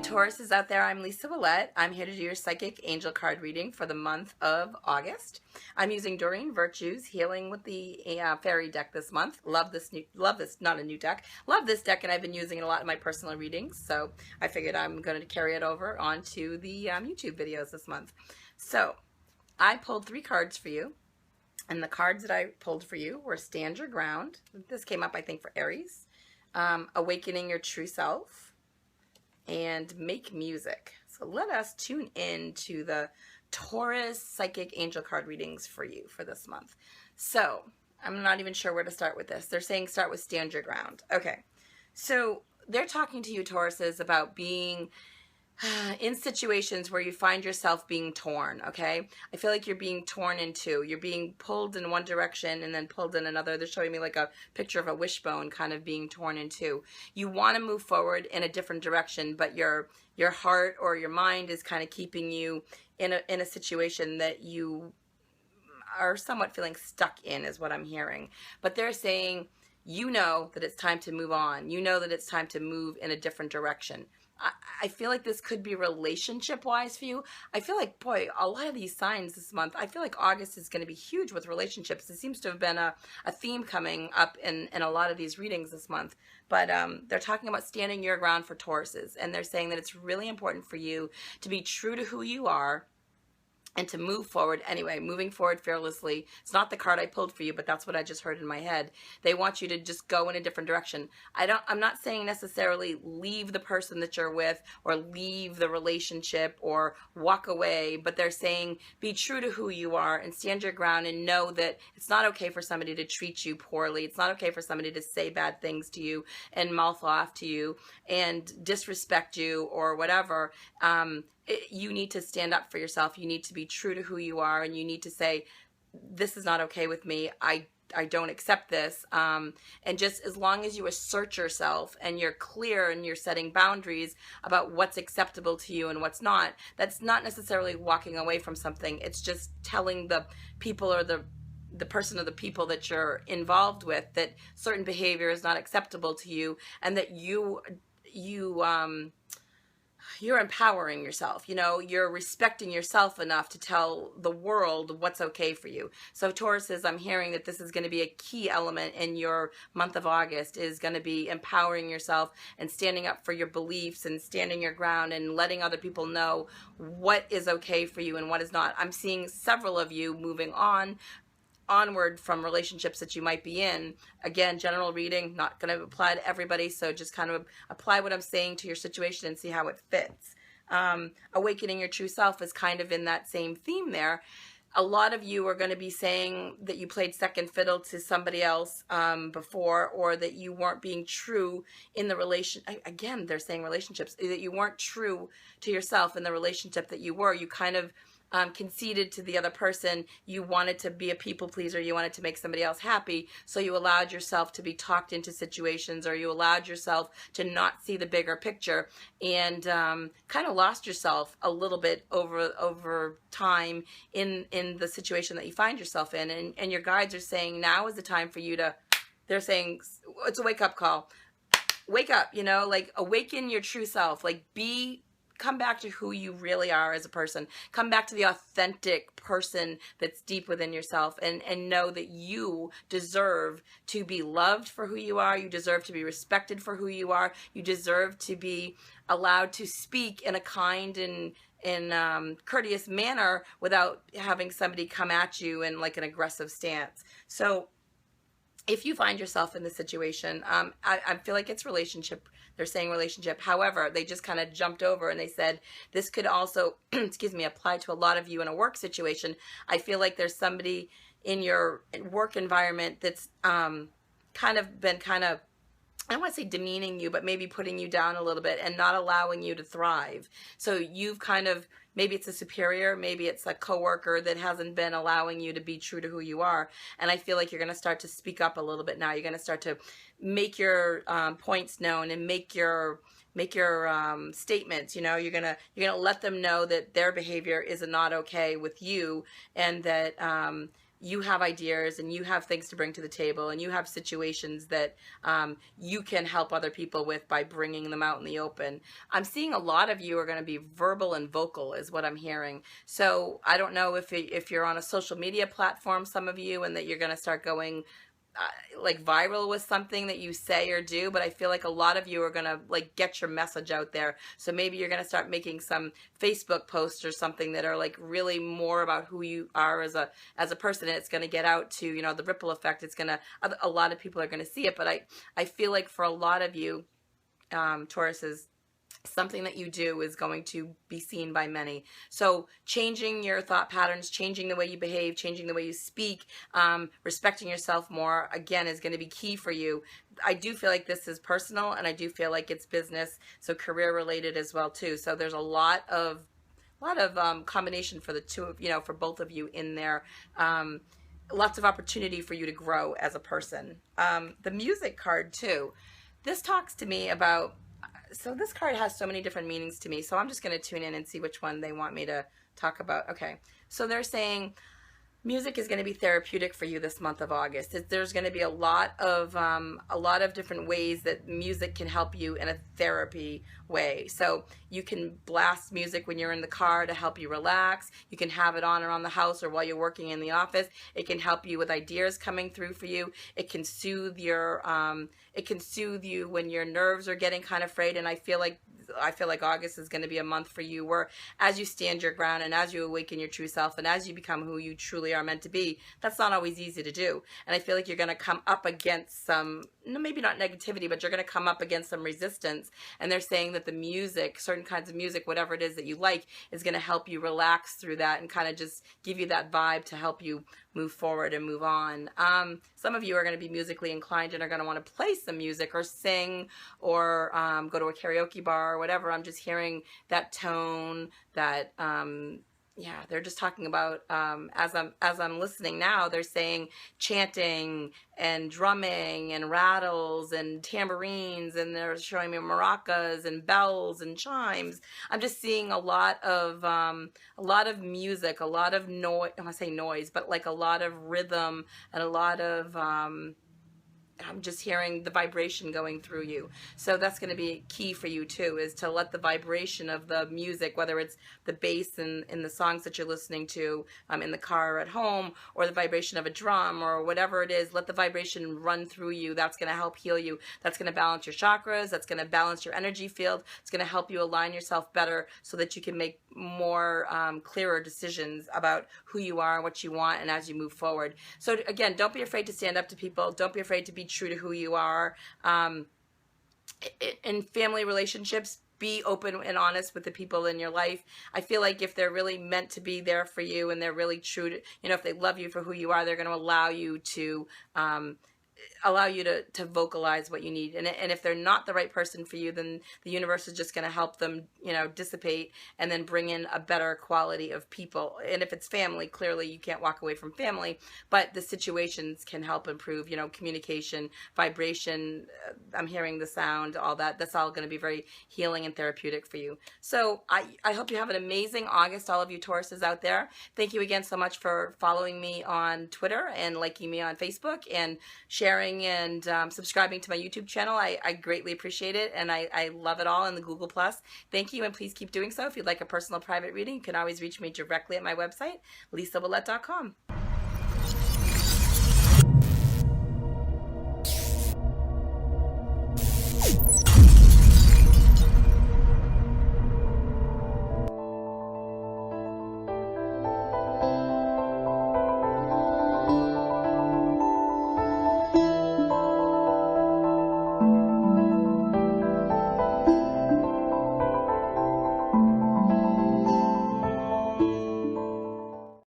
Tauruses out there, I'm Lisa Ouellet. I'm here to do your psychic angel card reading for the month of August. I'm using Doreen Virtue's Healing with the Fairy deck this month. Love this, not a new deck. Love this deck, and I've been using it a lot in my personal readings, so I figured I'm going to carry it over onto the YouTube videos this month. So I pulled 3 cards for you, and the cards that I pulled for you were Stand Your Ground. This came up, I think, for Aries. Awakening Your True Self, and Make Music. So let us tune in to the Taurus psychic angel card readings for you for this month. So I'm not even sure where to start with this. They're saying start with Stand Your Ground. Okay, so they're talking to you, Tauruses, about being in situations where you find yourself being torn, okay? I feel like you're being torn in two. You're being pulled in one direction and then pulled in another. They're showing me like a picture of a wishbone kind of being torn in two. You want to move forward in a different direction, but your heart or your mind is kind of keeping you in a situation that you are somewhat feeling stuck in, is what I'm hearing. But they're saying, you know that it's time to move on. You know that it's time to move in a different direction. I feel like this could be relationship-wise for you. I feel like, boy, a lot of these signs this month, I feel like August is going to be huge with relationships. It seems to have been a theme coming up in a lot of these readings this month. But they're talking about standing your ground for Tauruses, and they're saying that it's really important for you to be true to who you are, and to move forward anyway, moving forward fearlessly. It's not the card I pulled for you, but that's what I just heard in my head. They want you to just go in a different direction. I'm not saying necessarily leave the person that you're with or leave the relationship or walk away, but they're saying be true to who you are and stand your ground and know that it's not okay for somebody to treat you poorly. It's not okay for somebody to say bad things to you and mouth off to you and disrespect you or whatever. You need to stand up for yourself. You need to be true to who you are, and you need to say, this is not okay with me. I don't accept this. And just as long as you assert yourself and you're clear and you're setting boundaries about what's acceptable to you and what's not, that's not necessarily walking away from something. It's just telling the people or the person or the people that you're involved with that certain behavior is not acceptable to you, and that you're empowering yourself. You know, you're respecting yourself enough to tell the world what's okay for you. So Tauruses, I'm hearing that this is going to be a key element in your month of August, is going to be empowering yourself and standing up for your beliefs and standing your ground and letting other people know what is okay for you and what is not. I'm seeing several of you moving onward from relationships that you might be in. Again, general reading, not going to apply to everybody, so just kind of apply what I'm saying to your situation and see how it fits. Awakening your true self is kind of in that same theme there. A lot of you are going to be saying that you played second fiddle to somebody else before, or that you weren't being true in the relation. Again, they're saying relationships, that you weren't true to yourself in the relationship that you were. You kind of conceded to the other person. You wanted to be a people pleaser. You wanted to make somebody else happy. So you allowed yourself to be talked into situations, or you allowed yourself to not see the bigger picture, and kind of lost yourself a little bit over time in the situation that you find yourself in. And your guides are saying now is the time for you to, they're saying it's a wake up call. Wake up, you know, like awaken your true self, like come back to who you really are as a person. Come back to the authentic person that's deep within yourself, and know that you deserve to be loved for who you are. You deserve to be respected for who you are. You deserve to be allowed to speak in a kind and courteous manner without having somebody come at you in like an aggressive stance. So if you find yourself in this situation, I feel like it's relationship. They're saying relationship. However, they just kind of jumped over and they said this could also, excuse me, apply to a lot of you in a work situation. I feel like there's somebody in your work environment that's kind of been I don't want to say demeaning you, but maybe putting you down a little bit and not allowing you to thrive. So you've kind of, maybe it's a superior, maybe it's a coworker that hasn't been allowing you to be true to who you are. And I feel like you're going to start to speak up a little bit now. You're going to start to make your points known and make your statements. You know, you're gonna let them know that their behavior is not okay with you, and that you have ideas and you have things to bring to the table and you have situations that you can help other people with by bringing them out in the open. I'm seeing a lot of you are going to be verbal and vocal is what I'm hearing. So I don't know if you're on a social media platform, some of you, and that you're going to start going like viral with something that you say or do, but I feel like a lot of you are gonna like get your message out there. So maybe you're gonna start making some Facebook posts or something that are like really more about who you are as a person, and it's gonna get out to, you know, the ripple effect. It's gonna, a lot of people are gonna see it, but I feel like for a lot of you, Tauruses, something that you do is going to be seen by many. So changing your thought patterns, changing the way you behave, changing the way you speak, respecting yourself more, again, is going to be key for you. I do feel like this is personal, and I do feel like it's business, so career related as well too. So there's a lot of combination for the two of, you know, for both of you in there. Lots of opportunity for you to grow as a person. The music card too. This talks to me about, so this card has so many different meanings to me, so I'm just going to tune in and see which one they want me to talk about. Okay, so they're saying music is going to be therapeutic for you this month of August. There's going to be a lot of different ways that music can help you in a therapy way. So you can blast music when you're in the car to help you relax. You can have it on around the house or while you're working in the office. It can help you with ideas coming through for you. It can soothe you when your nerves are getting kind of frayed. And I feel like August is going to be a month for you where, as you stand your ground and as you awaken your true self and as you become who you truly are meant to be, that's not always easy to do. And I feel like you're going to come up against some, maybe not negativity, but you're going to come up against some resistance. And they're saying that the music, certain kinds of music, whatever it is that you like, is going to help you relax through that and kind of just give you that vibe to help you move forward and move on. Some of you are going to be musically inclined and are going to want to play some music or sing or go to a karaoke bar or whatever. I'm just hearing that tone, that yeah, they're just talking about, as I'm listening now, they're saying chanting and drumming and rattles and tambourines, and they're showing me maracas and bells and chimes. I'm just seeing a lot of music, a lot of noise. I want to say noise, but like a lot of rhythm and a lot of I'm just hearing the vibration going through you. So that's going to be key for you too, is to let the vibration of the music, whether it's the bass in the songs that you're listening to in the car or at home, or the vibration of a drum or whatever it is, let the vibration run through you. That's going to help heal you. That's going to balance your chakras. That's going to balance your energy field. It's going to help you align yourself better so that you can make more clearer decisions about who you are, what you want, and as you move forward. So again, don't be afraid to stand up to people. Don't be afraid to be true to who you are. In family relationships, be open and honest with the people in your life. I feel like if they're really meant to be there for you and they're really true to, you know, if they love you for who you are, they're going to allow you to vocalize what you need. And if they're not the right person for you, then the universe is just going to help them, you know, dissipate and then bring in a better quality of people. And if it's family, clearly you can't walk away from family, but the situations can help improve, you know, communication, vibration. I'm hearing the sound, all that. That's all going to be very healing and therapeutic for you. So I hope you have an amazing August, all of you Tauruses out there. Thank you again so much for following me on Twitter and liking me on Facebook and sharing and subscribing to my YouTube channel. I greatly appreciate it, and I love it all in the Google+. Thank you, and please keep doing so. If you'd like a personal private reading, you can always reach me directly at my website, lisawillette.com.